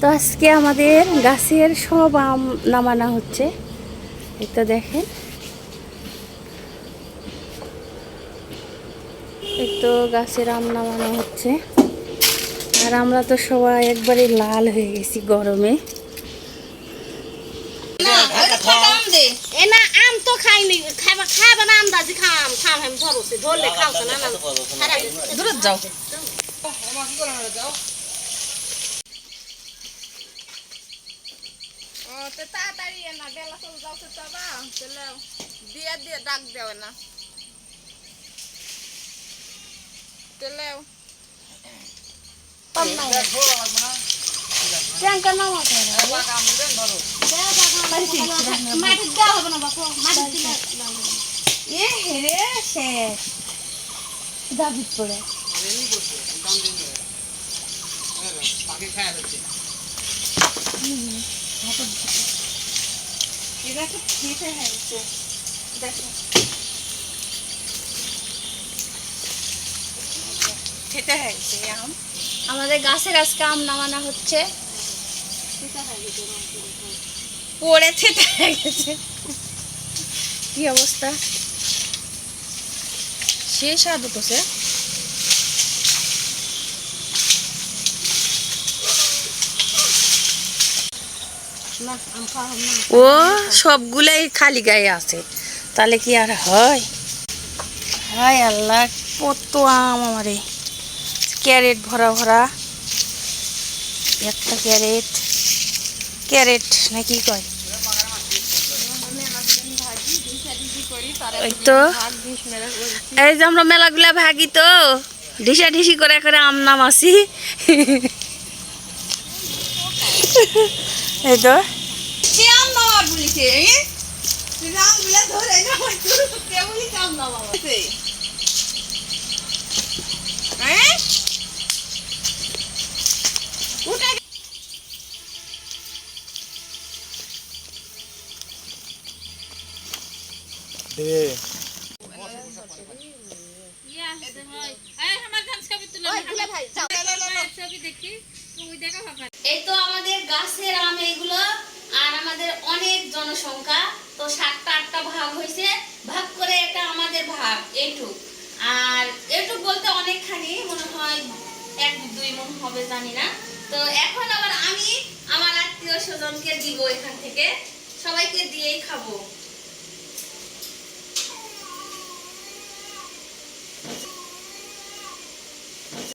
তো আজকে আমাদের গাছের সব আম নামানো হচ্ছে। এই তো দেখেন, এই তো গাছের আম নামানো হচ্ছে। আর আমরা তো সবাই একবারে লাল হয়ে গেছি গরমে। আম তো খাইনি, খাবা খাবা না আন্দাজি খাম খাম আমি ধরছি ধরলে খাওছ না না দূরে যাও। ও তো তাড়াতাড়ি না বেলা চলে যাও তো বাবা চলে দিয়ে দিয়ে ডাক দেও না চলে ট্যাঙ্কার নাম আছে মাটি দেওয়া হবে না বাপু মাটি দিলে এ হেরে শেষ দাবিত পড়ে আমাদের গাছের আজকে আম নামানো হচ্ছে। পড়ে থেতে হয়ে গেছে, কি অবস্থা সে স্বাদ হচ্ছে। ও সবগুলাই খালি গায়ে আছে, তাহলে কি আর হয়? হায় আল্লাহ, কত আম আমারে, ক্যারেট ভরা ভরা, একটা ক্যারেট ক্যারেট নাকি কয়। এই তো এই যে আমরা মেলাগুলা ভাগি তো ঢিসা ঢিসি করে করে আম নাম আসি। এই তো এই তো আমাদের গাছের আম এগুলো। আর আমাদের অনেক জনসংখ্যা, তো 7টা 8টা ভাগ হয়েছে, ভাগ করে এটা আমাদের ভাগ এইটুক। আর এইটুক বলতে অনেকখানি, মনে হয় 1-2 মণ হবে জানি না। তো এখন আবার আমি আমার আত্মীয় স্বজনকে দিব, এখান থেকে সবাইকে দিয়েই খাবো।